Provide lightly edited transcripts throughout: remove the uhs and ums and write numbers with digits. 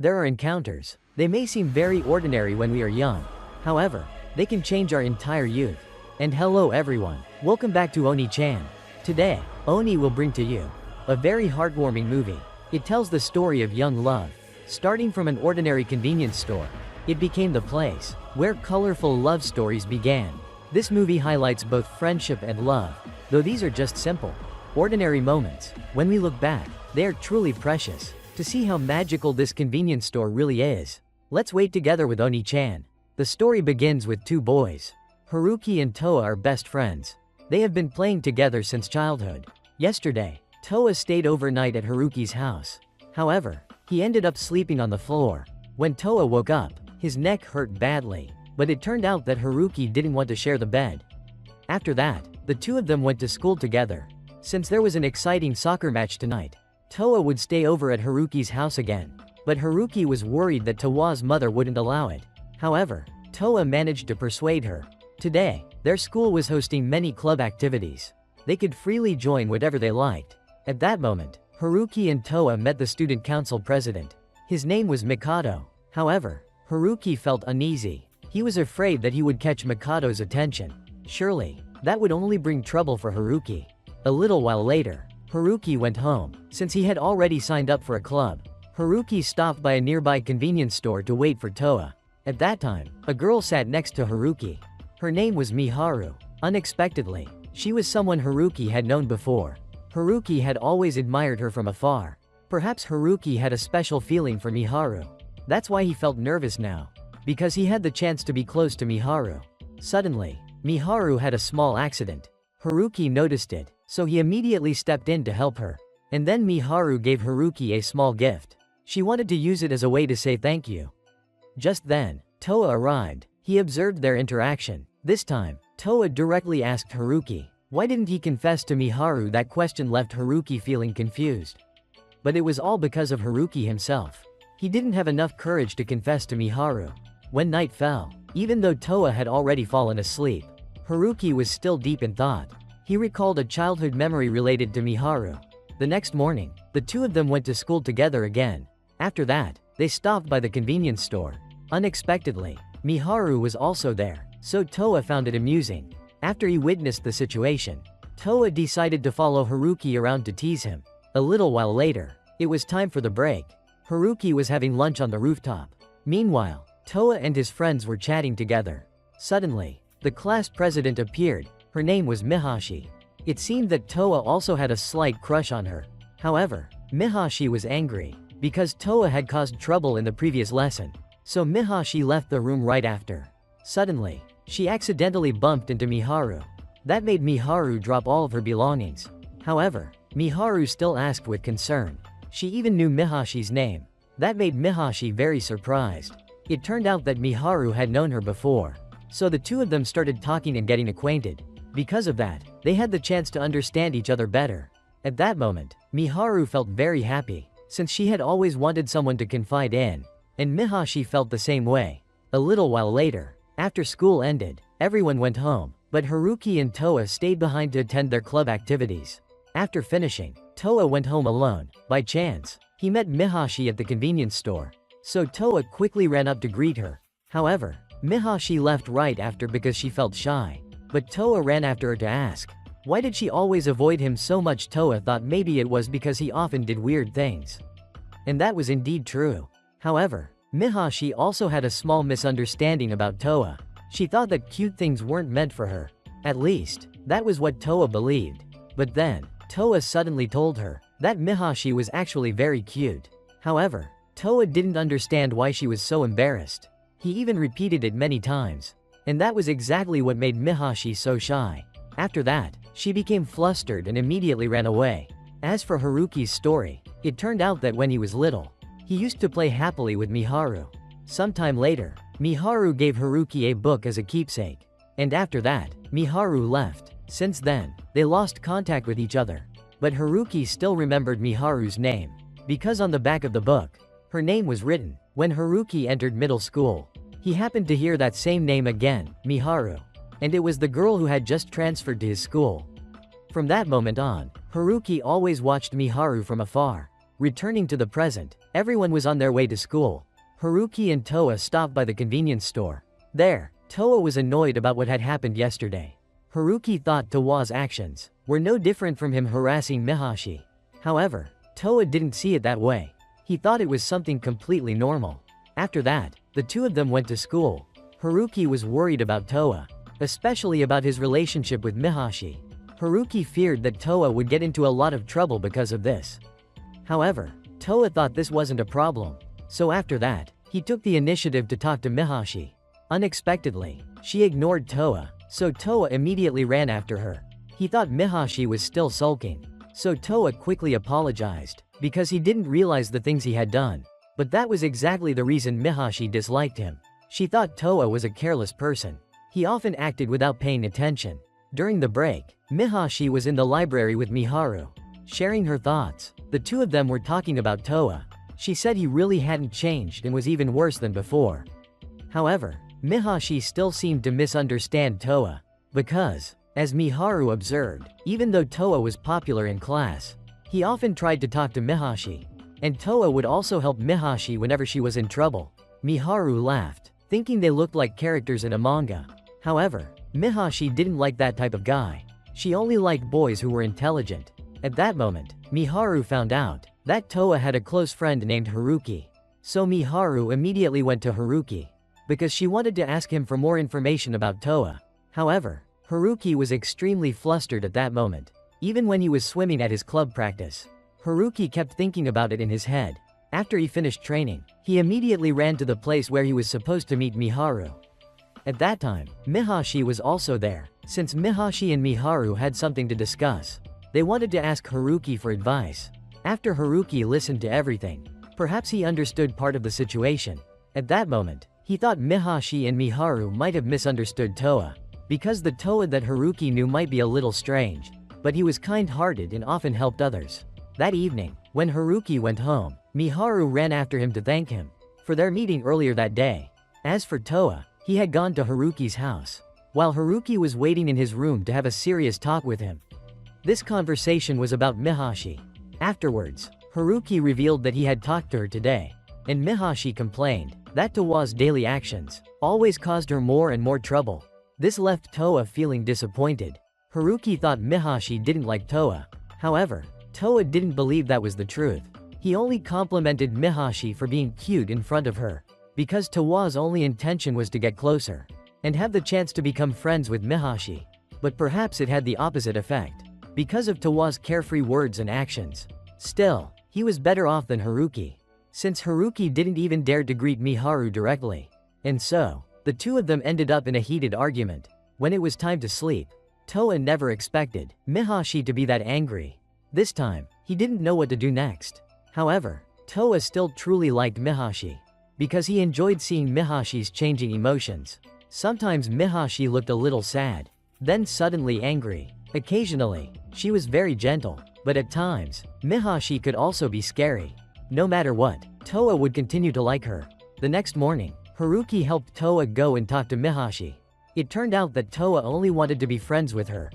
There are encounters. They may seem very ordinary when we are young. However, they can change our entire youth. And hello everyone. Welcome back to Oni-chan. Today, Oni will bring to you a very heartwarming movie. It tells the story of young love. Starting from an ordinary convenience store, it became the place where colorful love stories began. This movie highlights both friendship and love, though these are just simple, ordinary moments. When we look back, they are truly precious. To see how magical this convenience store really is, let's wait together with Oni-chan. The story begins with two boys. Haruki and Toa are best friends. They have been playing together since childhood. Yesterday, Toa stayed overnight at Haruki's house. However, he ended up sleeping on the floor. When Toa woke up, his neck hurt badly, but it turned out that Haruki didn't want to share the bed. After that, the two of them went to school together. Since there was an exciting soccer match tonight, Toa would stay over at Haruki's house again. But Haruki was worried that Toa's mother wouldn't allow it. However, Toa managed to persuade her. Today, their school was hosting many club activities. They could freely join whatever they liked. At that moment, Haruki and Toa met the student council president. His name was Mikado. However, Haruki felt uneasy. He was afraid that he would catch Mikado's attention. Surely, that would only bring trouble for Haruki. A little while later, Haruki went home. Since he had already signed up for a club, Haruki stopped by a nearby convenience store to wait for Toa. At that time, a girl sat next to Haruki. Her name was Miharu. Unexpectedly, she was someone Haruki had known before. Haruki had always admired her from afar. Perhaps Haruki had a special feeling for Miharu. That's why he felt nervous now, because he had the chance to be close to Miharu. Suddenly, Miharu had a small accident. Haruki noticed it, so he immediately stepped in to help her. And then Miharu gave Haruki a small gift. She wanted to use it as a way to say thank you. Just then, Toa arrived. He observed their interaction. This time, Toa directly asked Haruki, why didn't he confess to Miharu? That question left Haruki feeling confused. But it was all because of Haruki himself. He didn't have enough courage to confess to Miharu. When night fell, even though Toa had already fallen asleep, Haruki was still deep in thought. He recalled a childhood memory related to Miharu. The next morning, the two of them went to school together again. After that, they stopped by the convenience store. Unexpectedly, Miharu was also there, so Toa found it amusing. After he witnessed the situation, Toa decided to follow Haruki around to tease him. A little while later, it was time for the break. Haruki was having lunch on the rooftop. Meanwhile, Toa and his friends were chatting together. Suddenly, the class president appeared. Her name was Mihashi. It seemed that Toa also had a slight crush on her. However, Mihashi was angry, because Toa had caused trouble in the previous lesson. So Mihashi left the room right after. Suddenly, she accidentally bumped into Miharu. That made Miharu drop all of her belongings. However, Miharu still asked with concern. She even knew Mihashi's name. That made Mihashi very surprised. It turned out that Miharu had known her before. So the two of them started talking and getting acquainted. Because of that, they had the chance to understand each other better. At that moment, Miharu felt very happy, since she had always wanted someone to confide in. And Mihashi felt the same way. A little while later, after school ended, everyone went home, but Haruki and Toa stayed behind to attend their club activities. After finishing, Toa went home alone. By chance, he met Mihashi at the convenience store. So Toa quickly ran up to greet her. However, Mihashi left right after because she felt shy. But Toa ran after her to ask, why did she always avoid him so much? Toa thought maybe it was because he often did weird things. And that was indeed true. However, Mihashi also had a small misunderstanding about Toa. She thought that cute things weren't meant for her. At least, that was what Toa believed. But then, Toa suddenly told her that Mihashi was actually very cute. However, Toa didn't understand why she was so embarrassed. He even repeated it many times. And that was exactly what made Mihashi so shy. After that, she became flustered and immediately ran away. As for Haruki's story, it turned out that when he was little, he used to play happily with Miharu. Sometime later, Miharu gave Haruki a book as a keepsake. And after that, Miharu left. Since then, they lost contact with each other. But Haruki still remembered Miharu's name, because on the back of the book, her name was written. When Haruki entered middle school, he happened to hear that same name again, Miharu. And it was the girl who had just transferred to his school. From that moment on, Haruki always watched Miharu from afar. Returning to the present, everyone was on their way to school. Haruki and Toa stopped by the convenience store. There, Toa was annoyed about what had happened yesterday. Haruki thought Towa's actions were no different from him harassing Mihashi. However, Toa didn't see it that way. He thought it was something completely normal. After that, the two of them went to school. Haruki was worried about Toa, especially about his relationship with Mihashi. Haruki feared that Toa would get into a lot of trouble because of this. However, Toa thought this wasn't a problem. So after that, he took the initiative to talk to Mihashi. Unexpectedly, she ignored Toa, so Toa immediately ran after her. He thought Mihashi was still sulking, so Toa quickly apologized, because he didn't realize the things he had done. But that was exactly the reason Mihashi disliked him. She thought Toa was a careless person. He often acted without paying attention. During the break, Mihashi was in the library with Miharu, sharing her thoughts. The two of them were talking about Toa. She said he really hadn't changed and was even worse than before. However, Mihashi still seemed to misunderstand Toa, because, as Miharu observed, even though Toa was popular in class, he often tried to talk to Mihashi, and Toa would also help Mihashi whenever she was in trouble. Miharu laughed, thinking they looked like characters in a manga. However, Mihashi didn't like that type of guy. She only liked boys who were intelligent. At that moment, Miharu found out that Toa had a close friend named Haruki. So Miharu immediately went to Haruki, because she wanted to ask him for more information about Toa. However, Haruki was extremely flustered at that moment. Even when he was swimming at his club practice, Haruki kept thinking about it in his head. After he finished training, he immediately ran to the place where he was supposed to meet Miharu. At that time, Mihashi was also there. Since Mihashi and Miharu had something to discuss, they wanted to ask Haruki for advice. After Haruki listened to everything, perhaps he understood part of the situation. At that moment, he thought Mihashi and Miharu might have misunderstood Toa, because the Toa that Haruki knew might be a little strange, but he was kind-hearted and often helped others. That evening, when Haruki went home, Miharu ran after him to thank him for their meeting earlier that day. As for Toa, he had gone to Haruki's house, while Haruki was waiting in his room to have a serious talk with him. This conversation was about Mihashi. Afterwards, Haruki revealed that he had talked to her today, and Mihashi complained that Towa's daily actions always caused her more and more trouble. This left Toa feeling disappointed. Haruki thought Mihashi didn't like Toa. However, Toa didn't believe that was the truth. He only complimented Mihashi for being cute in front of her, because Towa's only intention was to get closer and have the chance to become friends with Mihashi. But perhaps it had the opposite effect, because of Towa's carefree words and actions. Still, he was better off than Haruki, since Haruki didn't even dare to greet Miharu directly. And so, the two of them ended up in a heated argument. When it was time to sleep, Toa never expected Mihashi to be that angry. This time, he didn't know what to do next. However, Toa still truly liked Mihashi, because he enjoyed seeing Mihashi's changing emotions. Sometimes Mihashi looked a little sad, then suddenly angry. Occasionally, she was very gentle, but at times, Mihashi could also be scary. No matter what, Toa would continue to like her. The next morning, Haruki helped Toa go and talk to Mihashi. It turned out that Toa only wanted to be friends with her.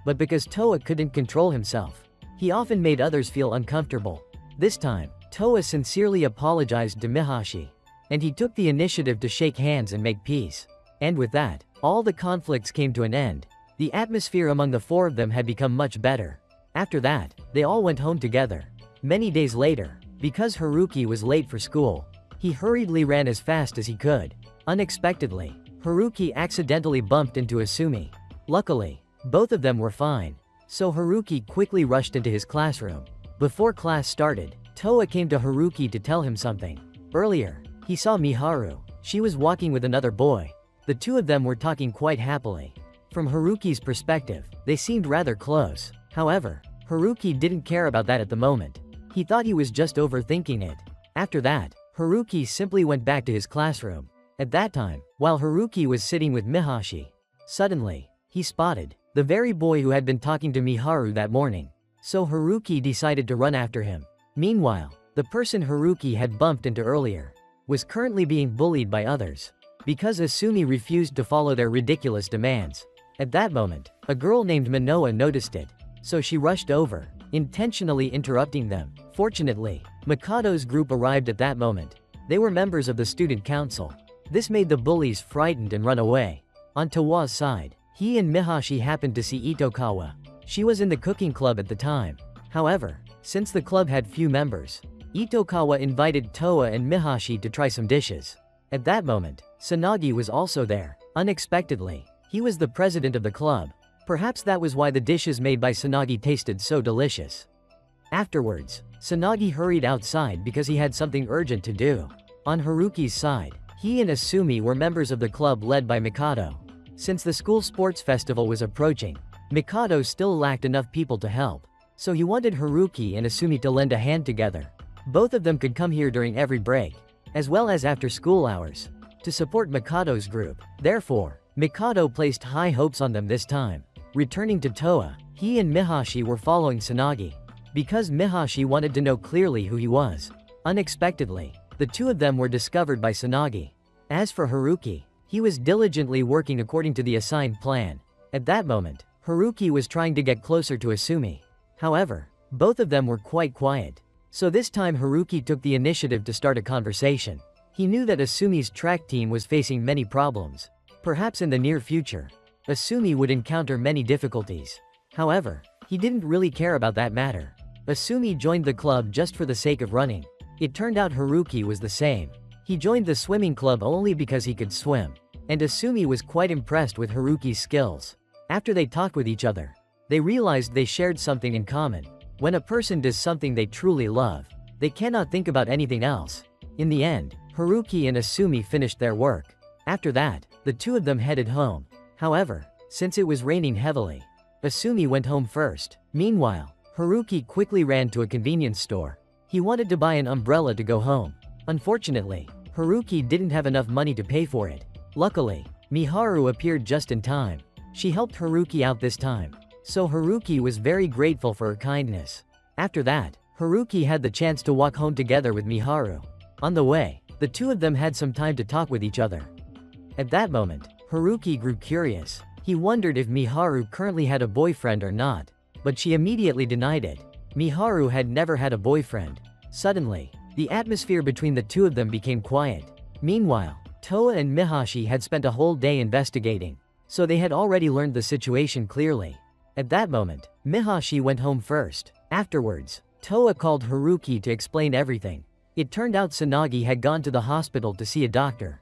But because Toa couldn't control himself, he often made others feel uncomfortable. This time, Toa sincerely apologized to Mihashi, and he took the initiative to shake hands and make peace. And with that, all the conflicts came to an end. The atmosphere among the four of them had become much better. After that, they all went home together. Many days later, because Haruki was late for school, he hurriedly ran as fast as he could. Unexpectedly, Haruki accidentally bumped into Asumi. Luckily, both of them were fine, so Haruki quickly rushed into his classroom. Before class started, Toa came to Haruki to tell him something. Earlier, he saw Miharu. She was walking with another boy. The two of them were talking quite happily. From Haruki's perspective, they seemed rather close. However, Haruki didn't care about that at the moment. He thought he was just overthinking it. After that, Haruki simply went back to his classroom. At that time, while Haruki was sitting with Mihashi, suddenly, he spotted the very boy who had been talking to Miharu that morning. So Haruki decided to run after him. Meanwhile, the person Haruki had bumped into earlier was currently being bullied by others, because Asumi refused to follow their ridiculous demands. At that moment, a girl named Manoa noticed it, so she rushed over intentionally interrupting them. Fortunately, Mikado's group arrived at that moment. They were members of the student council. This made the bullies frightened and run away. On Tawa's side, he and Mihashi happened to see Itokawa. She was in the cooking club at the time. However, since the club had few members, Itokawa invited Toa and Mihashi to try some dishes. At that moment, Sanagi was also there. Unexpectedly, he was the president of the club. Perhaps that was why the dishes made by Sanagi tasted so delicious. Afterwards, Sanagi hurried outside because he had something urgent to do. On Haruki's side, he and Asumi were members of the club led by Mikado. Since the school sports festival was approaching, Mikado still lacked enough people to help, so he wanted Haruki and Asumi to lend a hand together. Both of them could come here during every break, as well as after school hours, to support Mikado's group. Therefore, Mikado placed high hopes on them this time. Returning to Toa, he and Mihashi were following Sanagi, because Mihashi wanted to know clearly who he was. Unexpectedly, the two of them were discovered by Sanagi. As for Haruki, he was diligently working according to the assigned plan. At that moment, Haruki was trying to get closer to Asumi. However, both of them were quite quiet. So this time Haruki took the initiative to start a conversation. He knew that Asumi's track team was facing many problems. Perhaps in the near future, Asumi would encounter many difficulties. However, he didn't really care about that matter. Asumi joined the club just for the sake of running. It turned out Haruki was the same. He joined the swimming club only because he could swim. And Asumi was quite impressed with Haruki's skills. After they talked with each other, they realized they shared something in common. When a person does something they truly love, they cannot think about anything else. In the end, Haruki and Asumi finished their work. After that, the two of them headed home. However, since it was raining heavily, Asumi went home first. Meanwhile, Haruki quickly ran to a convenience store. He wanted to buy an umbrella to go home. Unfortunately, Haruki didn't have enough money to pay for it. Luckily, Miharu appeared just in time. She helped Haruki out this time, so Haruki was very grateful for her kindness. After that, Haruki had the chance to walk home together with Miharu. On the way, the two of them had some time to talk with each other. At that moment, Haruki grew curious. He wondered if Miharu currently had a boyfriend or not, but she immediately denied it. Miharu had never had a boyfriend. Suddenly, the atmosphere between the two of them became quiet. Meanwhile, Toa and Mihashi had spent a whole day investigating, so they had already learned the situation clearly. At that moment, Mihashi went home first. Afterwards, Toa called Haruki to explain everything. It turned out Sanagi had gone to the hospital to see a doctor.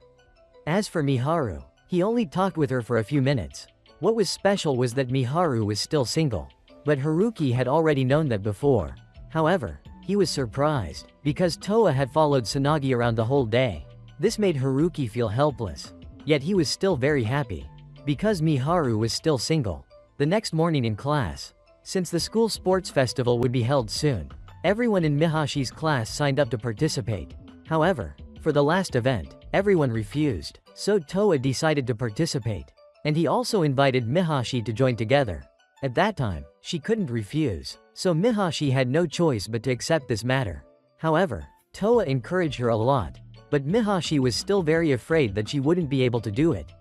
As for Miharu, he only talked with her for a few minutes. What was special was that Miharu was still single. But Haruki had already known that before. However, he was surprised, because Toa had followed Sanagi around the whole day. This made Haruki feel helpless. Yet he was still very happy, because Miharu was still single. The next morning in class, since the school sports festival would be held soon, everyone in Mihashi's class signed up to participate. However, for the last event, everyone refused, so Toa decided to participate. And he also invited Mihashi to join together. At that time, she couldn't refuse, so Mihashi had no choice but to accept this matter. However, Toa encouraged her a lot, but Mihashi was still very afraid that she wouldn't be able to do it.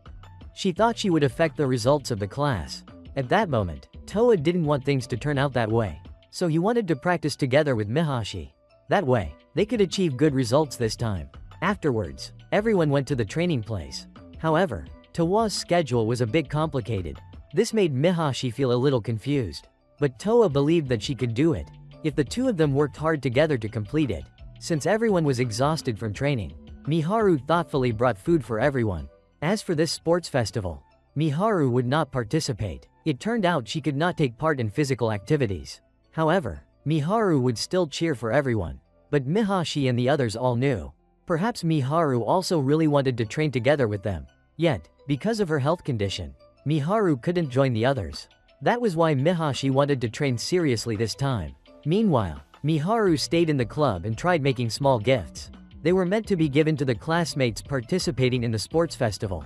She thought she would affect the results of the class. At that moment, Toa didn't want things to turn out that way, so he wanted to practice together with Mihashi. That way, they could achieve good results this time. Afterwards, everyone went to the training place. However, Toa's schedule was a bit complicated. This made Mihashi feel a little confused. But Toa believed that she could do it, if the two of them worked hard together to complete it. Since everyone was exhausted from training, Miharu thoughtfully brought food for everyone. As for this sports festival, Miharu would not participate. It turned out she could not take part in physical activities. However, Miharu would still cheer for everyone. But Mihashi and the others all knew. Perhaps Miharu also really wanted to train together with them. Yet, because of her health condition, Miharu couldn't join the others. That was why Mihashi wanted to train seriously this time. Meanwhile, Miharu stayed in the club and tried making small gifts. They were meant to be given to the classmates participating in the sports festival.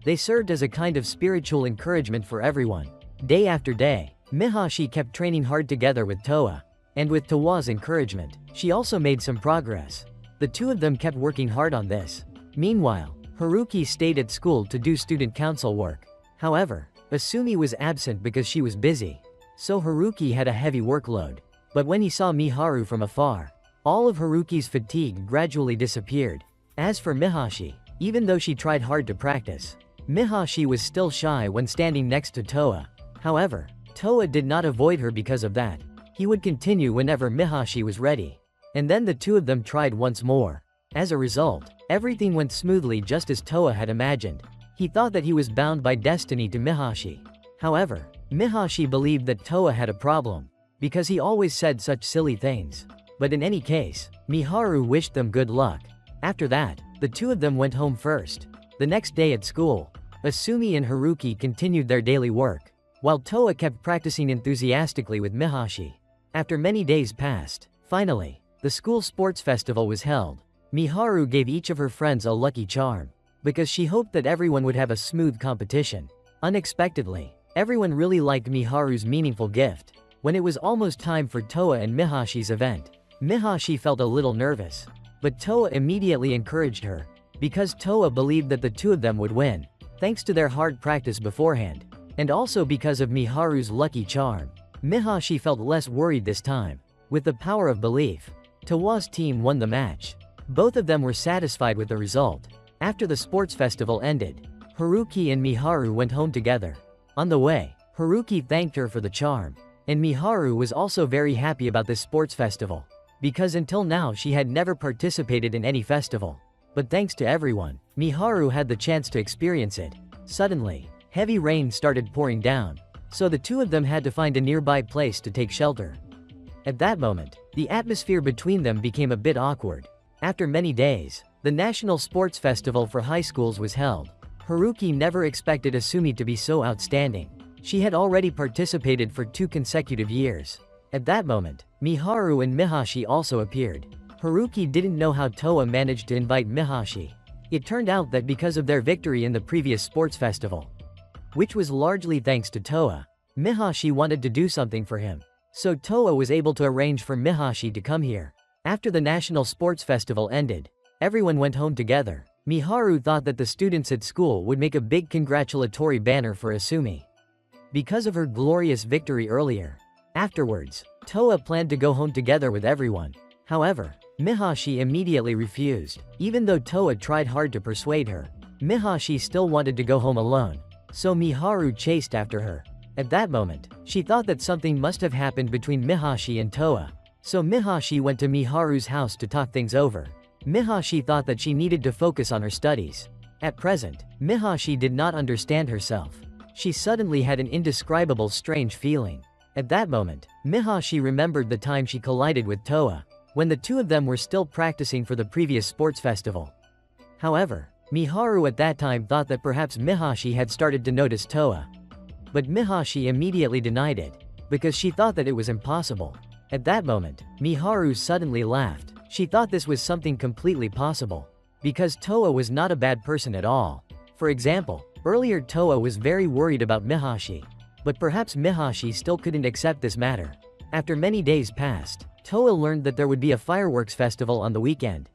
They served as a kind of spiritual encouragement for everyone. Day after day, Mihashi kept training hard together with Toa. And with Toa's encouragement, she also made some progress. The two of them kept working hard on this. Meanwhile, Haruki stayed at school to do student council work. However, Asumi was absent because she was busy. So Haruki had a heavy workload. But when he saw Miharu from afar, all of Haruki's fatigue gradually disappeared. As for Mihashi, even though she tried hard to practice, Mihashi was still shy when standing next to Toa. However, Toa did not avoid her because of that. He would continue whenever Mihashi was ready. And then the two of them tried once more. As a result, everything went smoothly just as Toa had imagined. He thought that he was bound by destiny to Mihashi. However, Mihashi believed that Toa had a problem, because he always said such silly things. But in any case, Miharu wished them good luck. After that, the two of them went home first. The next day at school, Asumi and Haruki continued their daily work, while Toa kept practicing enthusiastically with Mihashi. After many days passed, finally, the school sports festival was held. Miharu gave each of her friends a lucky charm, because she hoped that everyone would have a smooth competition. Unexpectedly, everyone really liked Miharu's meaningful gift. When it was almost time for Toa and Mihashi's event, Mihashi felt a little nervous. But Toa immediately encouraged her, because Toa believed that the two of them would win, thanks to their hard practice beforehand, and also because of Miharu's lucky charm. Mihashi felt less worried this time. With the power of belief, Toa's team won the match. Both of them were satisfied with the result. After the sports festival ended, Haruki and Miharu went home together. On the way, Haruki thanked her for the charm, and Miharu was also very happy about this sports festival, because until now she had never participated in any festival. But thanks to everyone, Miharu had the chance to experience it. Suddenly, heavy rain started pouring down, so the two of them had to find a nearby place to take shelter. At that moment, the atmosphere between them became a bit awkward. After many days, the National Sports Festival for high schools was held. Haruki never expected Asumi to be so outstanding. She had already participated for 2 consecutive years. At that moment, Miharu and Mihashi also appeared. Haruki didn't know how Toa managed to invite Mihashi. It turned out that because of their victory in the previous sports festival, which was largely thanks to Toa, Mihashi wanted to do something for him. So Toa was able to arrange for Mihashi to come here. After the National Sports Festival ended, everyone went home together. Miharu thought that the students at school would make a big congratulatory banner for Asumi, because of her glorious victory earlier. Afterwards, Toa planned to go home together with everyone. However, Mihashi immediately refused. Even though Toa tried hard to persuade her, Mihashi still wanted to go home alone. So Miharu chased after her. At that moment, she thought that something must have happened between Mihashi and Toa. So Mihashi went to Miharu's house to talk things over. Mihashi thought that she needed to focus on her studies. At present, Mihashi did not understand herself. She suddenly had an indescribable strange feeling. At that moment, Mihashi remembered the time she collided with Toa, when the two of them were still practicing for the previous sports festival. However, Miharu at that time thought that perhaps Mihashi had started to notice Toa. But Mihashi immediately denied it, because she thought that it was impossible. At that moment, Miharu suddenly laughed. She thought this was something completely possible, because Toa was not a bad person at all. For example, earlier Toa was very worried about Mihashi, but perhaps Mihashi still couldn't accept this matter. After many days passed, Toa learned that there would be a fireworks festival on the weekend.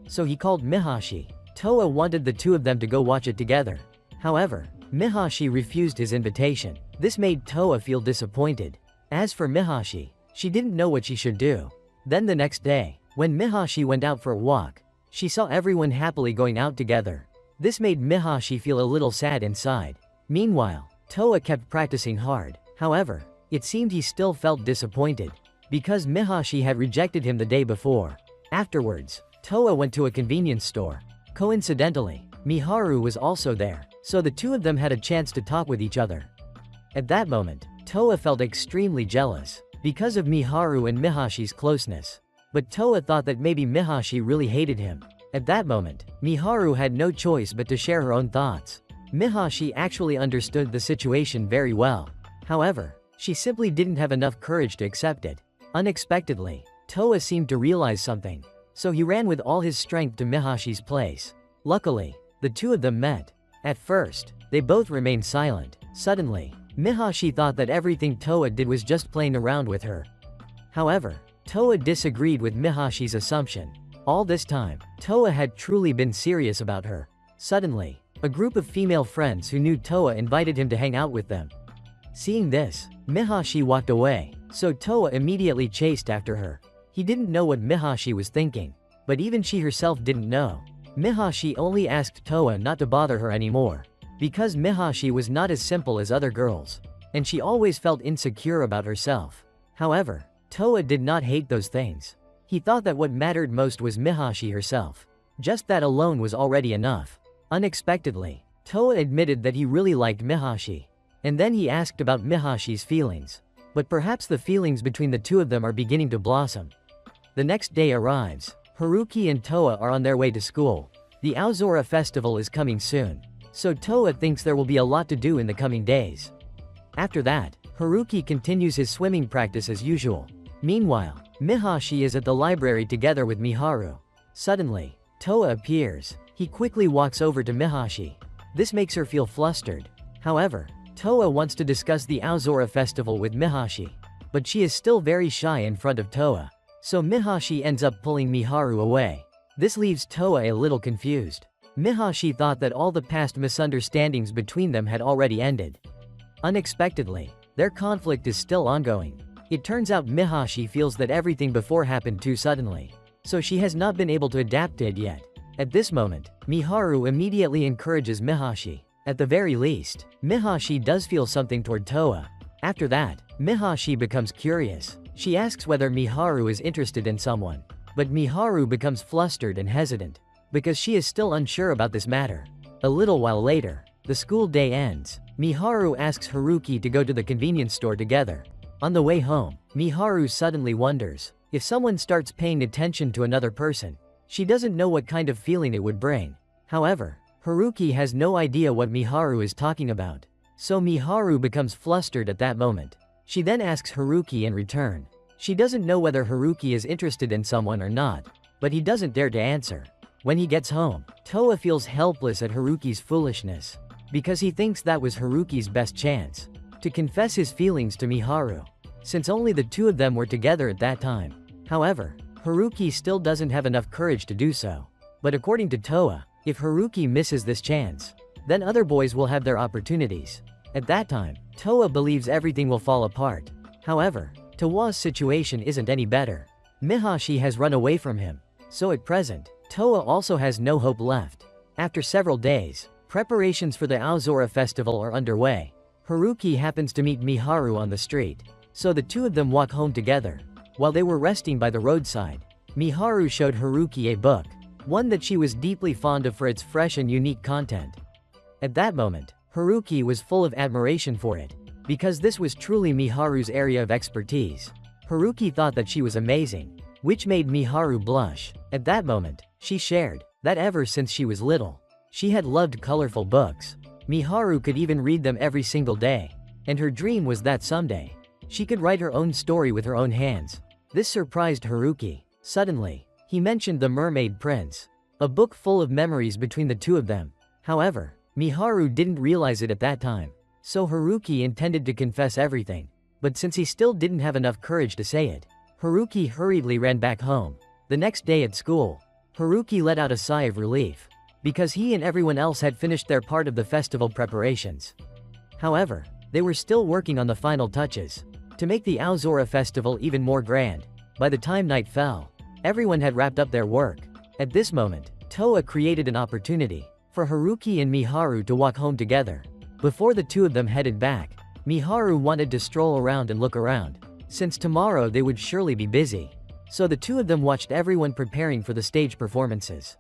So he called Mihashi. Toa wanted the two of them to go watch it together. However, Mihashi refused his invitation. This made Toa feel disappointed. As for Mihashi, she didn't know what she should do. Then the next day, when Mihashi went out for a walk, she saw everyone happily going out together. This made Mihashi feel a little sad inside. Meanwhile, Toa kept practicing hard. However, it seemed he still felt disappointed, because Mihashi had rejected him the day before. Afterwards, Toa went to a convenience store. Coincidentally, Miharu was also there, so the two of them had a chance to talk with each other. At that moment, Toa felt extremely jealous, because of Miharu and Mihashi's closeness. But Toa thought that maybe Mihashi really hated him. At that moment, Miharu had no choice but to share her own thoughts. Mihashi actually understood the situation very well. However, she simply didn't have enough courage to accept it. Unexpectedly, Toa seemed to realize something, so he ran with all his strength to Mihashi's place. Luckily, the two of them met. At first, they both remained silent. Suddenly, Mihashi thought that everything Toa did was just playing around with her. However, Toa disagreed with Mihashi's assumption. All this time, Toa had truly been serious about her. Suddenly, a group of female friends who knew Toa invited him to hang out with them. Seeing this, Mihashi walked away, so Toa immediately chased after her. He didn't know what Mihashi was thinking, but even she herself didn't know. Mihashi only asked Toa not to bother her anymore, because Mihashi was not as simple as other girls, and she always felt insecure about herself. However, Toa did not hate those things. He thought that what mattered most was Mihashi herself. Just that alone was already enough. Unexpectedly, Toa admitted that he really liked Mihashi, and then he asked about Mihashi's feelings. But perhaps the feelings between the two of them are beginning to blossom. The next day arrives. Haruki and Toa are on their way to school. The Aozora festival is coming soon, so Toa thinks there will be a lot to do in the coming days. After that, Haruki continues his swimming practice as usual. Meanwhile, Mihashi is at the library together with Miharu. Suddenly, Toa appears. He quickly walks over to Mihashi. This makes her feel flustered. However, Toa wants to discuss the Aozora festival with Mihashi, but she is still very shy in front of Toa. So Mihashi ends up pulling Miharu away. This leaves Toa a little confused. Mihashi thought that all the past misunderstandings between them had already ended. Unexpectedly, their conflict is still ongoing. It turns out Mihashi feels that everything before happened too suddenly, so she has not been able to adapt to it yet. At this moment, Miharu immediately encourages Mihashi. At the very least, Mihashi does feel something toward Toa. After that, Mihashi becomes curious. She asks whether Miharu is interested in someone, but Miharu becomes flustered and hesitant, because she is still unsure about this matter. A little while later, the school day ends. Miharu asks Haruki to go to the convenience store together. On the way home, Miharu suddenly wonders, if someone starts paying attention to another person, she doesn't know what kind of feeling it would bring. However, Haruki has no idea what Miharu is talking about, so Miharu becomes flustered at that moment. She then asks Haruki in return. She doesn't know whether Haruki is interested in someone or not, but he doesn't dare to answer. When he gets home, Toa feels helpless at Haruki's foolishness, because he thinks that was Haruki's best chance to confess his feelings to Miharu, since only the two of them were together at that time. However, Haruki still doesn't have enough courage to do so. But according to Toa, if Haruki misses this chance, then other boys will have their opportunities. At that time, Toa believes everything will fall apart. However, Toa's situation isn't any better. Mihashi has run away from him, so at present, Toa also has no hope left. After several days, preparations for the Aozora festival are underway. Haruki happens to meet Miharu on the street, so the two of them walk home together. While they were resting by the roadside, Miharu showed Haruki a book, one that she was deeply fond of for its fresh and unique content. At that moment, Haruki was full of admiration for it, because this was truly Miharu's area of expertise. Haruki thought that she was amazing, which made Miharu blush. At that moment, she shared that ever since she was little, she had loved colorful books. Miharu could even read them every single day, and her dream was that someday, she could write her own story with her own hands. This surprised Haruki. Suddenly, he mentioned The Mermaid Prince, a book full of memories between the two of them. However, Miharu didn't realize it at that time, so Haruki intended to confess everything. But since he still didn't have enough courage to say it, Haruki hurriedly ran back home. The next day at school, Haruki let out a sigh of relief, because he and everyone else had finished their part of the festival preparations. However, they were still working on the final touches to make the Aozora festival even more grand. By the time night fell, everyone had wrapped up their work. At this moment, Toa created an opportunity for Haruki and Miharu to walk home together. Before the two of them headed back, Miharu wanted to stroll around and look around, since tomorrow they would surely be busy. So the two of them watched everyone preparing for the stage performances.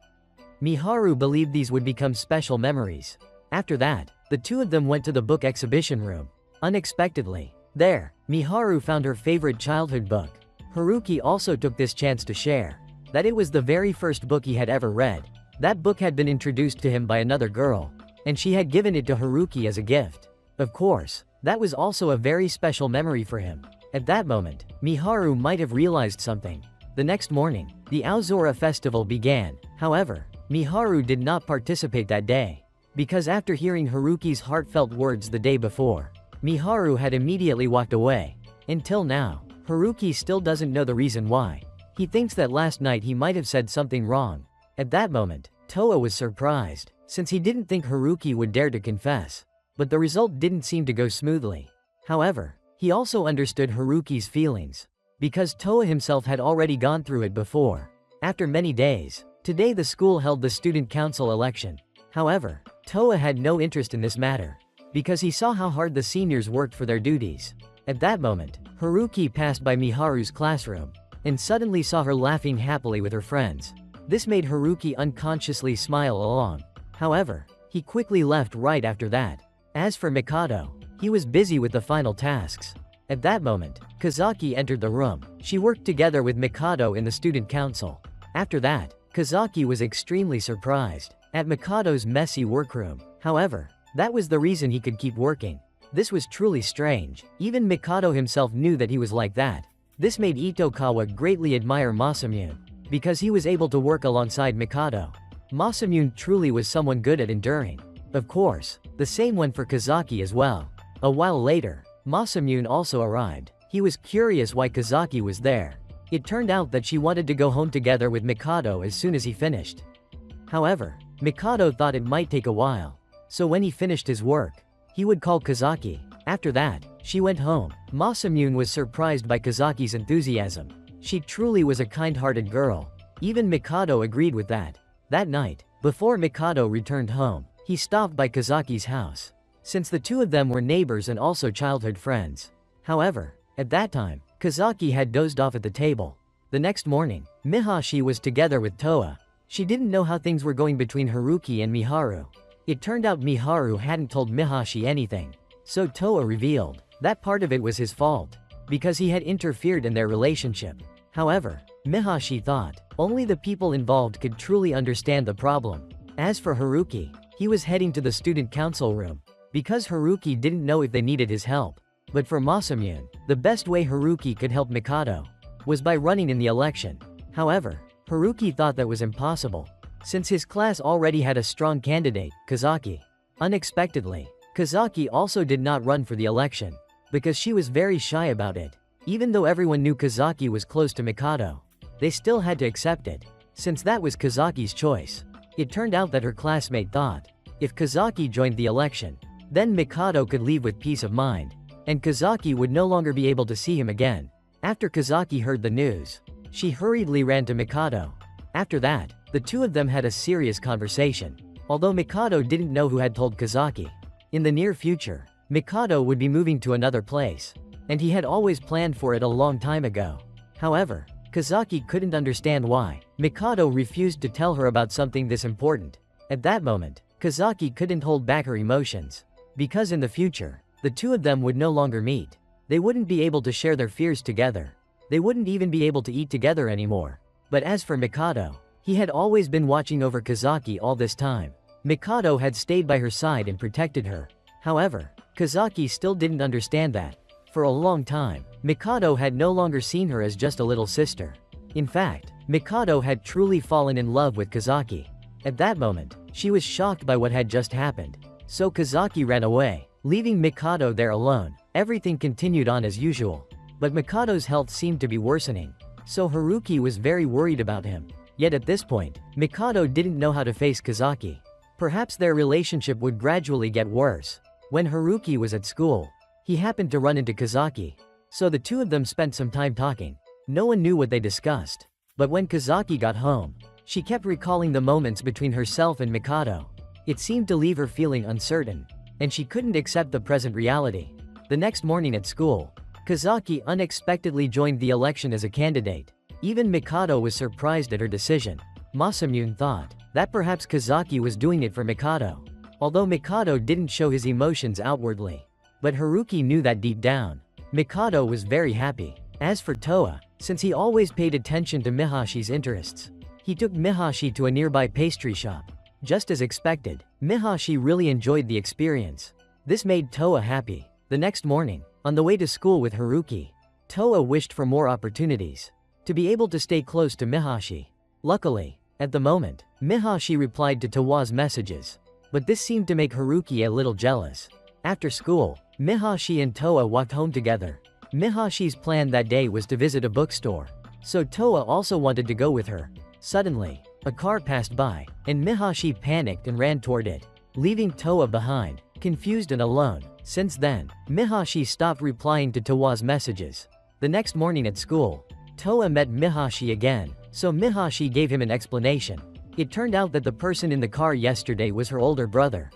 Miharu believed these would become special memories. After that, the two of them went to the book exhibition room. Unexpectedly, there, Miharu found her favorite childhood book. Haruki also took this chance to share that it was the very first book he had ever read. That book had been introduced to him by another girl, and she had given it to Haruki as a gift. Of course, that was also a very special memory for him. At that moment, Miharu might have realized something. The next morning, the Aozora festival began. However, Miharu did not participate that day, because after hearing Haruki's heartfelt words the day before, Miharu had immediately walked away. Until now, Haruki still doesn't know the reason why. He thinks that last night he might have said something wrong. At that moment, Toa was surprised, since he didn't think Haruki would dare to confess. But the result didn't seem to go smoothly. However, he also understood Haruki's feelings, because Toa himself had already gone through it before. After many days, today the school held the student council election. However, Toa had no interest in this matter, because he saw how hard the seniors worked for their duties. At that moment, Haruki passed by Miharu's classroom, and suddenly saw her laughing happily with her friends. This made Haruki unconsciously smile along. However, he quickly left right after that. As for Mikado, he was busy with the final tasks. At that moment, Kazaki entered the room. She worked together with Mikado in the student council. After that, Kazaki was extremely surprised at Mikado's messy workroom. However, that was the reason he could keep working. This was truly strange. Even Mikado himself knew that he was like that. This made Itokawa greatly admire Masamune, because he was able to work alongside Mikado. Masamune truly was someone good at enduring. Of course, the same went for Kazaki as well. A while later, Masamune also arrived. He was curious why Kazaki was there. It turned out that she wanted to go home together with Mikado as soon as he finished. However, Mikado thought it might take a while, so when he finished his work, he would call Kazaki. After that, she went home. Masamune was surprised by Kazaki's enthusiasm. She truly was a kind-hearted girl. Even Mikado agreed with that. That night, before Mikado returned home, he stopped by Kazaki's house, since the two of them were neighbors and also childhood friends. However, at that time, Kazaki had dozed off at the table. The next morning, Mihashi was together with Toa. She didn't know how things were going between Haruki and Miharu. It turned out Miharu hadn't told Mihashi anything, so Toa revealed that part of it was his fault, because he had interfered in their relationship. However, Mihashi thought only the people involved could truly understand the problem. As for Haruki, he was heading to the student council room, because Haruki didn't know if they needed his help. But for Masamune, the best way Haruki could help Mikado was by running in the election. However, Haruki thought that was impossible, since his class already had a strong candidate, Kazaki. Unexpectedly, Kazaki also did not run for the election, because she was very shy about it. Even though everyone knew Kazaki was close to Mikado, they still had to accept it, since that was Kazaki's choice. It turned out that her classmate thought if Kazaki joined the election, then Mikado could leave with peace of mind, and Kazaki would no longer be able to see him again. After Kazaki heard the news, she hurriedly ran to Mikado. After that, the two of them had a serious conversation, although Mikado didn't know who had told Kazaki. In the near future, Mikado would be moving to another place, and he had always planned for it a long time ago. However, Kazaki couldn't understand why Mikado refused to tell her about something this important. At that moment, Kazaki couldn't hold back her emotions, because in the future, the two of them would no longer meet. They wouldn't be able to share their fears together. They wouldn't even be able to eat together anymore. But as for Mikado, he had always been watching over Kazaki all this time. Mikado had stayed by her side and protected her. However, Kazaki still didn't understand that. For a long time, Mikado had no longer seen her as just a little sister. In fact, Mikado had truly fallen in love with Kazaki. At that moment, she was shocked by what had just happened. So Kazaki ran away, leaving Mikado there alone. Everything continued on as usual. But Mikado's health seemed to be worsening, so Haruki was very worried about him. Yet at this point, Mikado didn't know how to face Kazaki. Perhaps their relationship would gradually get worse. When Haruki was at school, he happened to run into Kazaki, so the two of them spent some time talking. No one knew what they discussed. But when Kazaki got home, she kept recalling the moments between herself and Mikado. It seemed to leave her feeling uncertain, and she couldn't accept the present reality. The next morning at school, Kazaki unexpectedly joined the election as a candidate. Even Mikado was surprised at her decision. Masamune thought that perhaps Kazaki was doing it for Mikado, although Mikado didn't show his emotions outwardly. But Haruki knew that deep down, Mikado was very happy. As for Toa, since he always paid attention to Mihashi's interests, he took Mihashi to a nearby pastry shop. Just as expected, Mihashi really enjoyed the experience. This made Toa happy. The next morning, on the way to school with Haruki, Toa wished for more opportunities to be able to stay close to Mihashi. Luckily, at the moment, Mihashi replied to Towa's messages, but this seemed to make Haruki a little jealous. After school, Mihashi and Toa walked home together. Mihashi's plan that day was to visit a bookstore, so Toa also wanted to go with her. Suddenly, a car passed by, and Mihashi panicked and ran toward it, leaving Toa behind. confused and alone. Since then, Mihashi stopped replying to Towa's messages. The next morning at school, Towa met Mihashi again, so Mihashi gave him an explanation. It turned out that the person in the car yesterday was her older brother.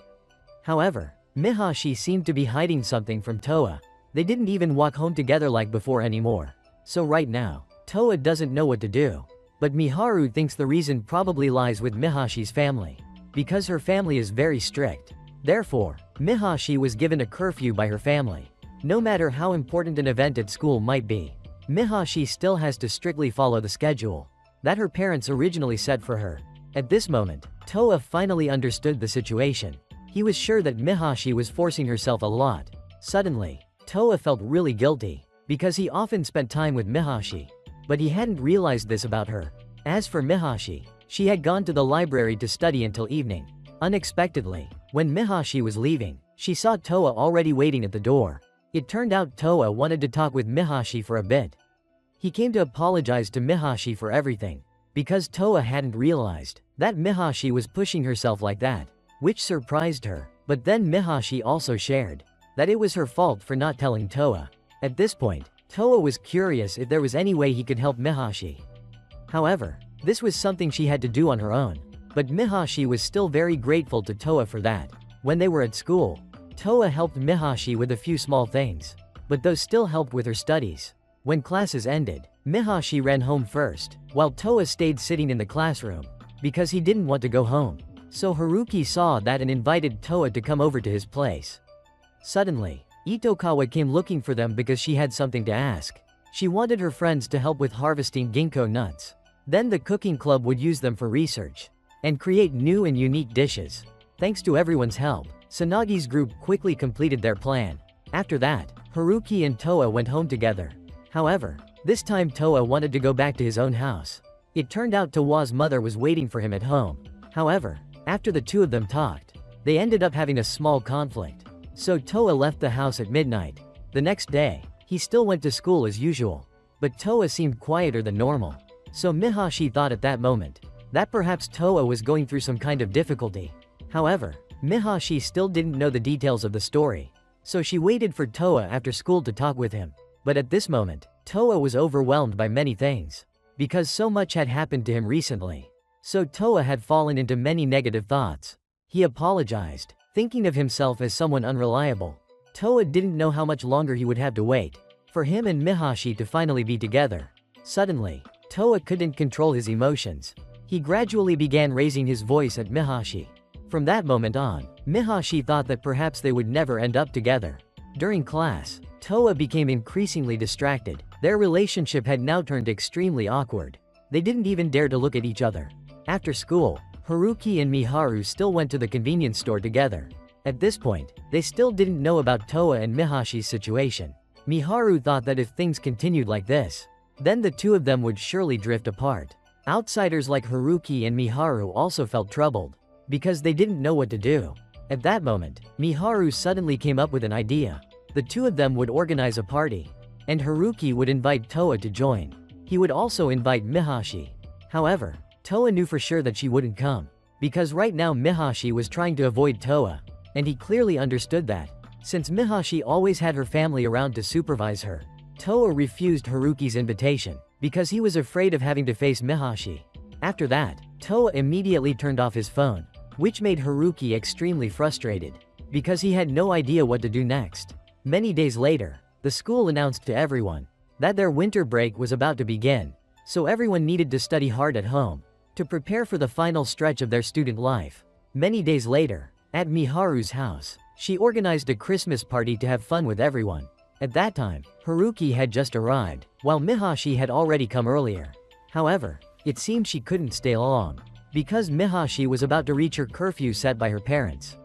However, Mihashi seemed to be hiding something from Towa. They didn't even walk home together like before anymore. So right now, Towa doesn't know what to do. But Miharu thinks the reason probably lies with Mihashi's family, because her family is very strict. Therefore, Mihashi was given a curfew by her family. No matter how important an event at school might be, Mihashi still has to strictly follow the schedule that her parents originally set for her. At this moment, Towa finally understood the situation. He was sure that Mihashi was forcing herself a lot. Suddenly, Towa felt really guilty, because he often spent time with Mihashi. But he hadn't realized this about her. As for Mihashi, she had gone to the library to study until evening. Unexpectedly, when Mihashi was leaving, she saw Towa already waiting at the door. It turned out Towa wanted to talk with Mihashi for a bit. He came to apologize to Mihashi for everything, because Towa hadn't realized that Mihashi was pushing herself like that, which surprised her. But then Mihashi also shared that it was her fault for not telling Towa. At this point, Towa was curious if there was any way he could help Mihashi. However, this was something she had to do on her own. But Mihashi was still very grateful to Towa for that. When they were at school, Towa helped Mihashi with a few small things, but those still helped with her studies. When classes ended, Mihashi ran home first, while Towa stayed sitting in the classroom, because he didn't want to go home. So Haruki saw that and invited Towa to come over to his place. Suddenly, Itokawa came looking for them because she had something to ask. She wanted her friends to help with harvesting ginkgo nuts. Then the cooking club would use them for research and create new and unique dishes. Thanks to everyone's help, Tsunagi's group quickly completed their plan. After that, Haruki and Towa went home together. However, this time Towa wanted to go back to his own house. It turned out Towa's mother was waiting for him at home. However, after the two of them talked, they ended up having a small conflict. So Towa left the house at midnight. The next day, he still went to school as usual. But Towa seemed quieter than normal. So Mihashi thought at that moment that perhaps Towa was going through some kind of difficulty. However, Mihashi still didn't know the details of the story. So she waited for Towa after school to talk with him. But at this moment, Towa was overwhelmed by many things, because so much had happened to him recently. So Towa had fallen into many negative thoughts. He apologized, thinking of himself as someone unreliable. Towa didn't know how much longer he would have to wait for him and Mihashi to finally be together. Suddenly, Towa couldn't control his emotions. He gradually began raising his voice at Mihashi. From that moment on, Mihashi thought that perhaps they would never end up together. During class, Towa became increasingly distracted. Their relationship had now turned extremely awkward. They didn't even dare to look at each other. After school, Haruki and Miharu still went to the convenience store together. At this point, they still didn't know about Towa and Mihashi's situation. Miharu thought that if things continued like this, then the two of them would surely drift apart. Outsiders like Haruki and Miharu also felt troubled, because they didn't know what to do. At that moment, Miharu suddenly came up with an idea. The two of them would organize a party, and Haruki would invite Towa to join. He would also invite Mihashi. However, Towa knew for sure that she wouldn't come, because right now Mihashi was trying to avoid Towa, and he clearly understood that. Since Mihashi always had her family around to supervise her, Towa refused Haruki's invitation, because he was afraid of having to face Mihashi. After that, Towa immediately turned off his phone, which made Haruki extremely frustrated, because he had no idea what to do next. Many days later, the school announced to everyone that their winter break was about to begin, so everyone needed to study hard at home to prepare for the final stretch of their student life. Many days later, at Miharu's house, she organized a Christmas party to have fun with everyone. At that time, Haruki had just arrived, while Mihashi had already come earlier. However, it seemed she couldn't stay long, because Mihashi was about to reach her curfew set by her parents.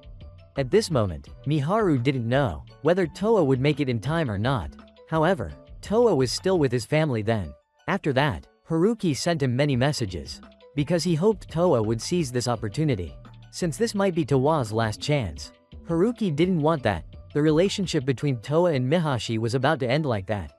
At this moment, Miharu didn't know whether Towa would make it in time or not. However, Towa was still with his family then. After that, Haruki sent him many messages, because he hoped Towa would seize this opportunity, since this might be Towa's last chance. Haruki didn't want that. The relationship between Towa and Mihashi was about to end like that.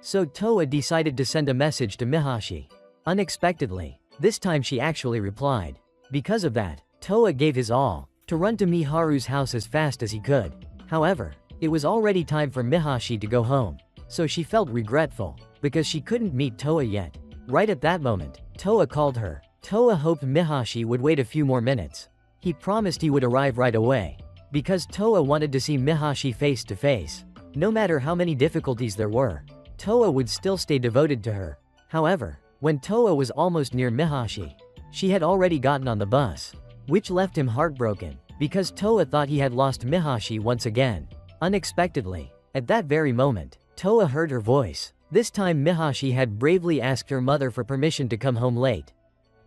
So Towa decided to send a message to Mihashi. Unexpectedly, this time she actually replied. Because of that, Towa gave his all. to run to Miharu's house as fast as he could. However, it was already time for Mihashi to go home, so she felt regretful, because she couldn't meet Toa yet. Right at that moment, Toa called her. Toa hoped Mihashi would wait a few more minutes. He promised he would arrive right away, because Toa wanted to see Mihashi face to face. No matter how many difficulties there were, Toa would still stay devoted to her. However, when Toa was almost near Mihashi, she had already gotten on the bus, which left him heartbroken, because Toa thought he had lost Mihashi once again. Unexpectedly, at that very moment, Toa heard her voice. This time Mihashi had bravely asked her mother for permission to come home late.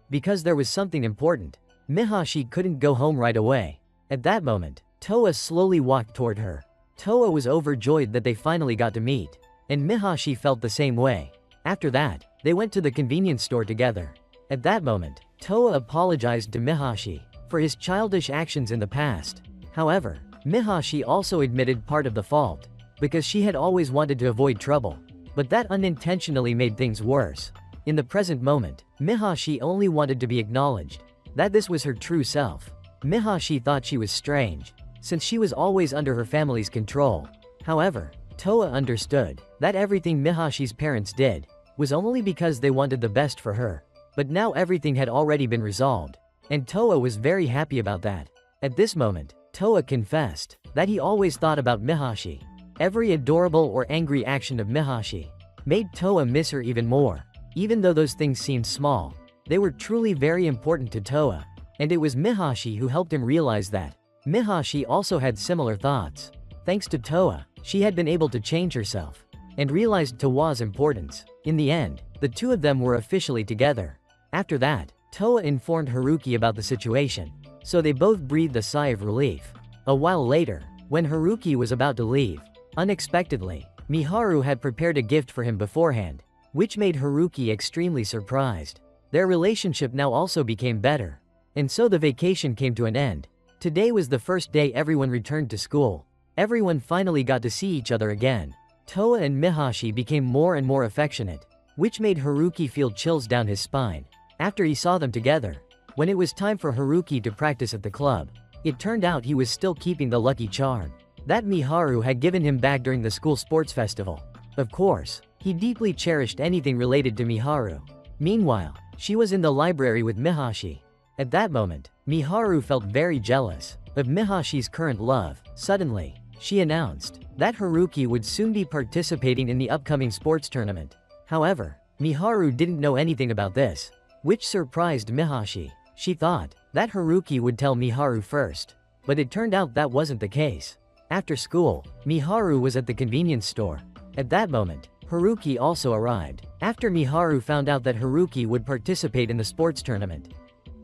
Because there was something important, Mihashi couldn't go home right away. At that moment, Toa slowly walked toward her. Toa was overjoyed that they finally got to meet, and Mihashi felt the same way. After that, they went to the convenience store together. At that moment, Toa apologized to Mihashi for his childish actions in the past. However, Mihashi also admitted part of the fault, because she had always wanted to avoid trouble, but that unintentionally made things worse. In the present moment, Mihashi only wanted to be acknowledged that this was her true self. Mihashi thought she was strange, since she was always under her family's control. However, Toa understood that everything Mihashi's parents did was only because they wanted the best for her. But now everything had already been resolved, and Toa was very happy about that. At this moment, Toa confessed that he always thought about Mihashi. Every adorable or angry action of Mihashi made Toa miss her even more. Even though those things seemed small, they were truly very important to Toa, and it was Mihashi who helped him realize that. Mihashi also had similar thoughts. Thanks to Toa, she had been able to change herself and realized Toa's importance. In the end, the two of them were officially together. After that, Toa informed Haruki about the situation, so they both breathed a sigh of relief. A while later, when Haruki was about to leave, unexpectedly, Miharu had prepared a gift for him beforehand, which made Haruki extremely surprised. Their relationship now also became better, and so the vacation came to an end. Today was the first day everyone returned to school. Everyone finally got to see each other again. Toa and Mihashi became more and more affectionate, which made Haruki feel chills down his spine. After he saw them together, when it was time for Haruki to practice at the club, it turned out he was still keeping the lucky charm that Miharu had given him back during the school sports festival. Of course, he deeply cherished anything related to Miharu. Meanwhile, she was in the library with Mihashi. At that moment, Miharu felt very jealous of Mihashi's current love. Suddenly, she announced that Haruki would soon be participating in the upcoming sports tournament. However, Miharu didn't know anything about this, which surprised Mihashi. She thought that Haruki would tell Miharu first, but it turned out that wasn't the case. After school, Miharu was at the convenience store. At that moment, Haruki also arrived. After Miharu found out that Haruki would participate in the sports tournament,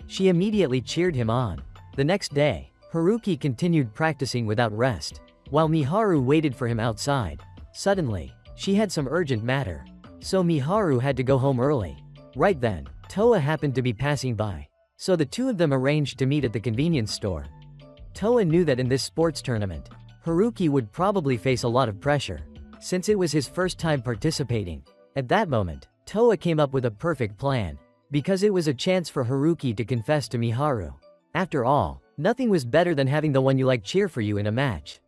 she immediately cheered him on. The next day, Haruki continued practicing without rest, while Miharu waited for him outside. Suddenly, she had some urgent matter, so Miharu had to go home early. Right then, Toa happened to be passing by, so the two of them arranged to meet at the convenience store. Toa knew that in this sports tournament, Haruki would probably face a lot of pressure, since it was his first time participating. At that moment, Toa came up with a perfect plan, because it was a chance for Haruki to confess to Miharu. After all, nothing was better than having the one you like cheer for you in a match.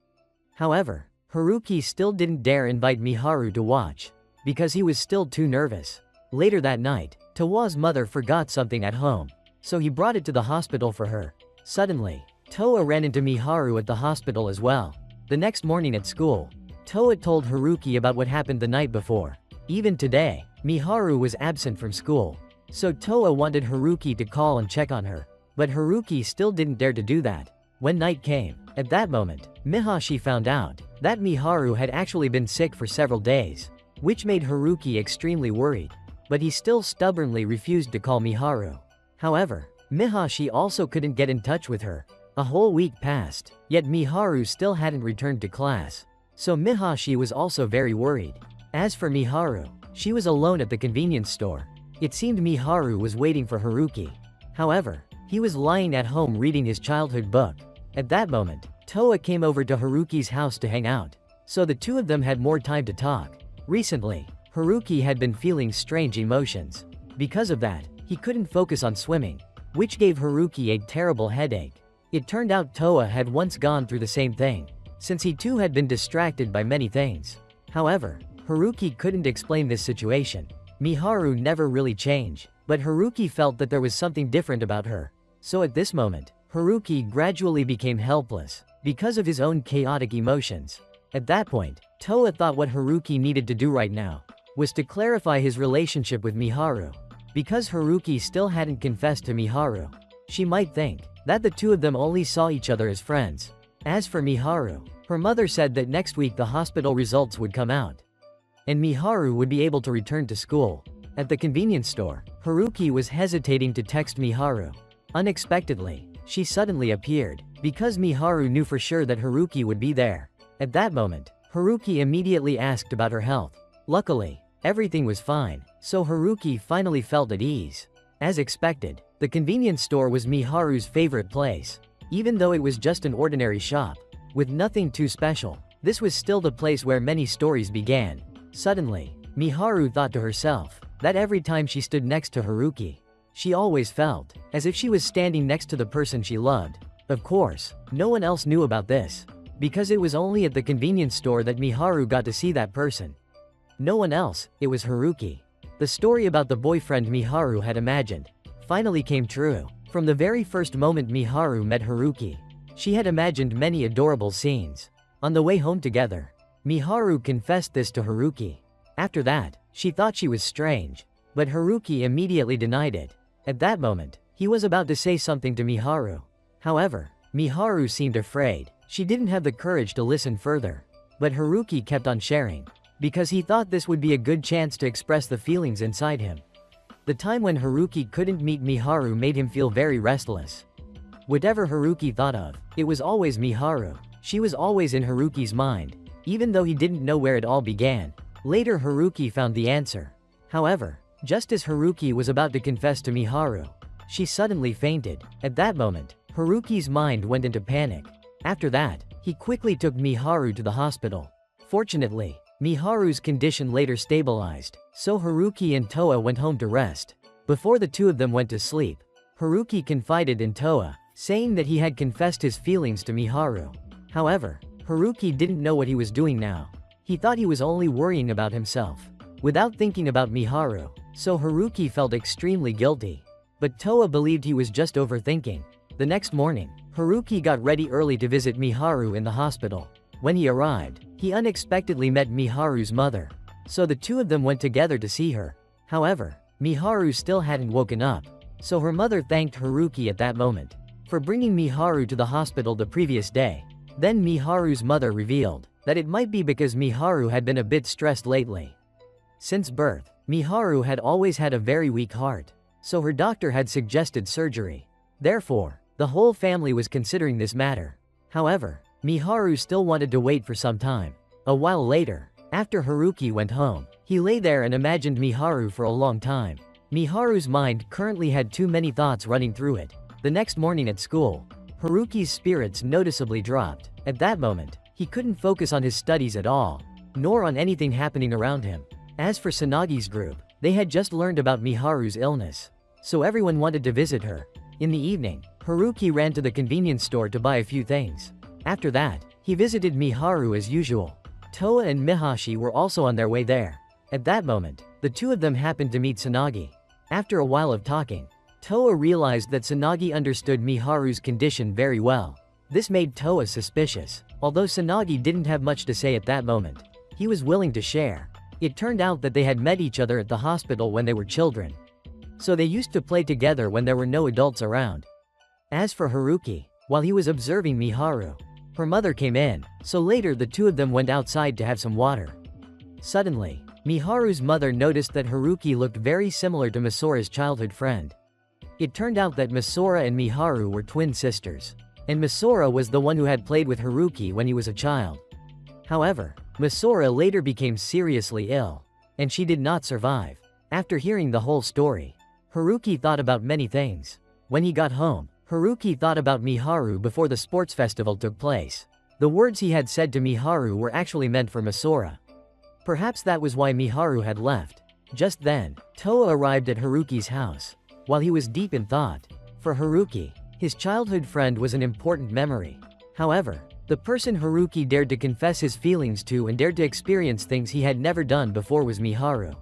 However, Haruki still didn't dare invite Miharu to watch, because he was still too nervous. Later that night, Toa's mother forgot something at home, so he brought it to the hospital for her. Suddenly, Toa ran into Miharu at the hospital as well. The next morning at school, Toa told Haruki about what happened the night before. Even today, Miharu was absent from school, so Toa wanted Haruki to call and check on her, but Haruki still didn't dare to do that. When night came, at that moment, Mihashi found out that Miharu had actually been sick for several days, which made Haruki extremely worried, but he still stubbornly refused to call Miharu. However, Mihashi also couldn't get in touch with her. A whole week passed, yet Miharu still hadn't returned to class, so Mihashi was also very worried. As for Miharu, she was alone at the convenience store. It seemed Miharu was waiting for Haruki. However, he was lying at home reading his childhood book. At that moment, Toa came over to Haruki's house to hang out, so the two of them had more time to talk. Recently, Haruki had been feeling strange emotions. Because of that, he couldn't focus on swimming, which gave Haruki a terrible headache. It turned out Toa had once gone through the same thing, since he too had been distracted by many things. However, Haruki couldn't explain this situation. Miharu never really changed, but Haruki felt that there was something different about her. So at this moment, Haruki gradually became helpless, because of his own chaotic emotions. At that point, Toa thought what Haruki needed to do right now was to clarify his relationship with Miharu. Because Haruki still hadn't confessed to Miharu, she might think that the two of them only saw each other as friends. As for Miharu, her mother said that next week the hospital results would come out, and Miharu would be able to return to school. At the convenience store, Haruki was hesitating to text Miharu. Unexpectedly, she suddenly appeared, because Miharu knew for sure that Haruki would be there. At that moment, Haruki immediately asked about her health. Luckily, everything was fine, so Haruki finally felt at ease. As expected, the convenience store was Miharu's favorite place. Even though it was just an ordinary shop, with nothing too special, this was still the place where many stories began. Suddenly, Miharu thought to herself that every time she stood next to Haruki, she always felt as if she was standing next to the person she loved. Of course, no one else knew about this, because it was only at the convenience store that Miharu got to see that person. No one else, it was Haruki. The story about the boyfriend Miharu had imagined finally came true. From the very first moment Miharu met Haruki, she had imagined many adorable scenes. On the way home together, Miharu confessed this to Haruki. After that, she thought she was strange, but Haruki immediately denied it. At that moment, he was about to say something to Miharu. However, Miharu seemed afraid. She didn't have the courage to listen further. But Haruki kept on sharing, because he thought this would be a good chance to express the feelings inside him. The time when Haruki couldn't meet Miharu made him feel very restless. Whatever Haruki thought of, it was always Miharu. She was always in Haruki's mind, even though he didn't know where it all began. Later Haruki found the answer. However, just as Haruki was about to confess to Miharu, she suddenly fainted. At that moment, Haruki's mind went into panic. After that, he quickly took Miharu to the hospital. Fortunately, Miharu's condition later stabilized, so Haruki and Toa went home to rest. Before the two of them went to sleep, Haruki confided in Toa, saying that he had confessed his feelings to Miharu. However, Haruki didn't know what he was doing now. He thought he was only worrying about himself, without thinking about Miharu, so Haruki felt extremely guilty. But Toa believed he was just overthinking. The next morning, Haruki got ready early to visit Miharu in the hospital. When he arrived, he unexpectedly met Miharu's mother, so the two of them went together to see her. However, Miharu still hadn't woken up, so her mother thanked Haruki at that moment for bringing Miharu to the hospital the previous day. Then Miharu's mother revealed that it might be because Miharu had been a bit stressed lately. Since birth, Miharu had always had a very weak heart, so her doctor had suggested surgery. Therefore, the whole family was considering this matter. However, Miharu still wanted to wait for some time. A while later, after Haruki went home, he lay there and imagined Miharu for a long time. Miharu's mind currently had too many thoughts running through it. The next morning at school, Haruki's spirits noticeably dropped. At that moment, he couldn't focus on his studies at all, nor on anything happening around him. As for Sanagi's group, they had just learned about Miharu's illness, so everyone wanted to visit her. In the evening, Haruki ran to the convenience store to buy a few things. After that, he visited Miharu as usual. Toa and Mihashi were also on their way there. At that moment, the two of them happened to meet Sanagi. After a while of talking, Toa realized that Sanagi understood Miharu's condition very well. This made Toa suspicious. Although Sanagi didn't have much to say at that moment, he was willing to share. It turned out that they had met each other at the hospital when they were children, so they used to play together when there were no adults around. As for Haruki, while he was observing Miharu, her mother came in, so later the two of them went outside to have some water. Suddenly, Miharu's mother noticed that Haruki looked very similar to Masora's childhood friend. It turned out that Masora and Miharu were twin sisters, and Masora was the one who had played with Haruki when he was a child. However, Masora later became seriously ill, and she did not survive. After hearing the whole story, Haruki thought about many things. When he got home, Haruki thought about Miharu before the sports festival took place. The words he had said to Miharu were actually meant for Masora. Perhaps that was why Miharu had left. Just then, Toa arrived at Haruki's house. While he was deep in thought, for Haruki, His childhood friend was an important memory. However, the person Haruki dared to confess his feelings to and dared to experience things he had never done before was Miharu.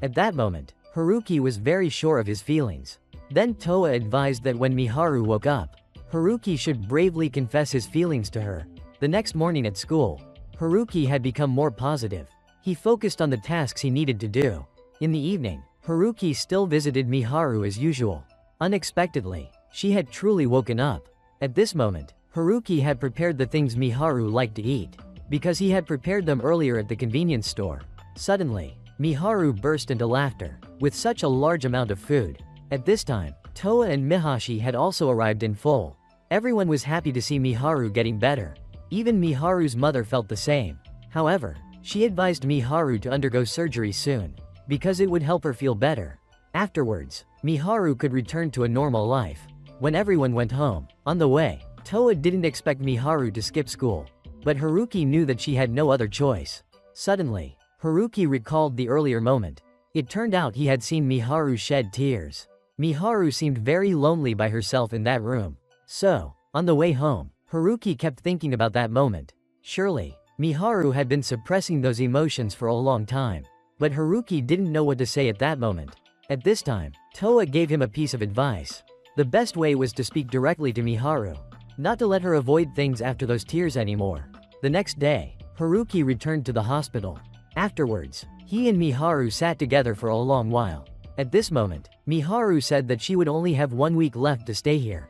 At that moment, Haruki was very sure of his feelings. Then Toa advised that when Miharu woke up, Haruki should bravely confess his feelings to her. The next morning at school, Haruki had become more positive. He focused on the tasks he needed to do. In the evening, Haruki still visited Miharu as usual. Unexpectedly, she had truly woken up. At this moment, Haruki had prepared the things Miharu liked to eat, because he had prepared them earlier at the convenience store. Suddenly, Miharu burst into laughter, with such a large amount of food. At this time, Toa and Mihashi had also arrived in full. Everyone was happy to see Miharu getting better. Even Miharu's mother felt the same. However, she advised Miharu to undergo surgery soon, because it would help her feel better. Afterwards, Miharu could return to a normal life. When everyone went home, on the way, Toa didn't expect Miharu to skip school. But Haruki knew that she had no other choice. Suddenly, Haruki recalled the earlier moment. It turned out he had seen Miharu shed tears. Miharu seemed very lonely by herself in that room. So, on the way home, Haruki kept thinking about that moment. Surely, Miharu had been suppressing those emotions for a long time. But Haruki didn't know what to say at that moment. At this time, Toa gave him a piece of advice. The best way was to speak directly to Miharu. Not to let her avoid things after those tears anymore. The next day, Haruki returned to the hospital. Afterwards, he and Miharu sat together for a long while. At this moment, Miharu said that she would only have 1 week left to stay here,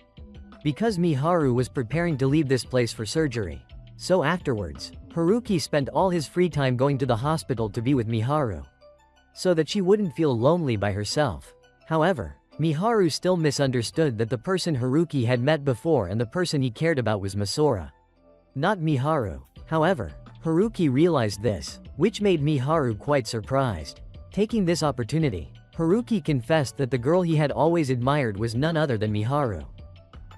because Miharu was preparing to leave this place for surgery. So afterwards, Haruki spent all his free time going to the hospital to be with Miharu, so that she wouldn't feel lonely by herself. However, Miharu still misunderstood that the person Haruki had met before and the person he cared about was Masora, not Miharu. However, Haruki realized this, which made Miharu quite surprised. Taking this opportunity, Haruki confessed that the girl he had always admired was none other than Miharu,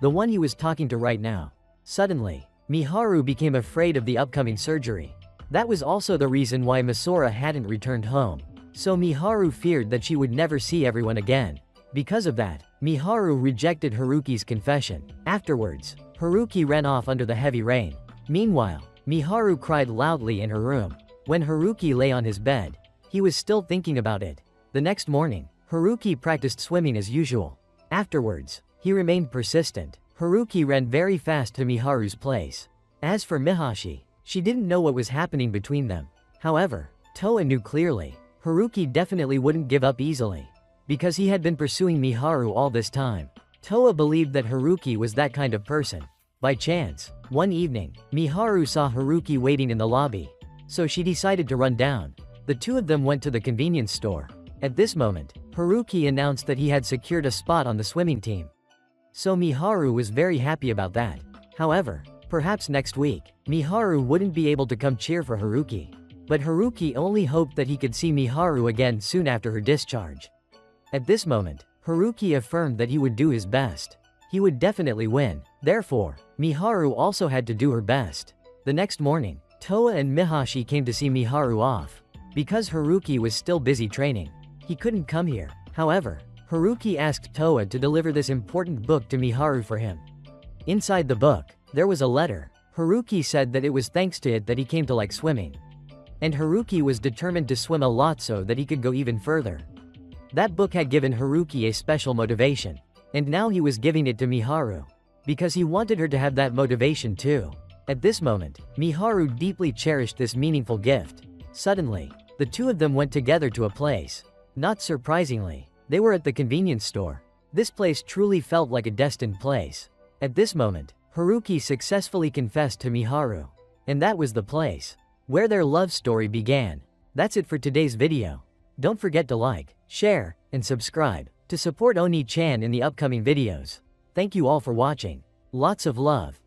the one he was talking to right now. Suddenly, Miharu became afraid of the upcoming surgery. That was also the reason why Masora hadn't returned home. So Miharu feared that she would never see everyone again. Because of that, Miharu rejected Haruki's confession. Afterwards, Haruki ran off under the heavy rain. Meanwhile, Miharu cried loudly in her room. When Haruki lay on his bed, he was still thinking about it. The next morning, Haruki practiced swimming as usual. Afterwards, he remained persistent. Haruki ran very fast to Miharu's place. As for Mihashi, she didn't know what was happening between them. However, Toa knew clearly. Haruki definitely wouldn't give up easily, because he had been pursuing Miharu all this time. Toa believed that Haruki was that kind of person. By chance, one evening, Miharu saw Haruki waiting in the lobby, so she decided to run down. The two of them went to the convenience store. At this moment, Haruki announced that he had secured a spot on the swimming team. So Miharu was very happy about that. However, perhaps next week, Miharu wouldn't be able to come cheer for Haruki. But Haruki only hoped that he could see Miharu again soon after her discharge. At this moment, Haruki affirmed that he would do his best. He would definitely win. Therefore, Miharu also had to do her best. The next morning, Toa and Mihashi came to see Miharu off. Because Haruki was still busy training, he couldn't come here. However, Haruki asked Toa to deliver this important book to Miharu for him. Inside the book, there was a letter. Haruki said that it was thanks to it that he came to like swimming. And Haruki was determined to swim a lot so that he could go even further. That book had given Haruki a special motivation. And now he was giving it to Miharu, because he wanted her to have that motivation too. At this moment, Miharu deeply cherished this meaningful gift. Suddenly, the two of them went together to a place. Not surprisingly, they were at the convenience store. This place truly felt like a destined place. At this moment, Haruki successfully confessed to Miharu. And that was the place where their love story began. That's it for today's video. Don't forget to like, share, and subscribe to support Oni-chan in the upcoming videos. Thank you all for watching. Lots of love.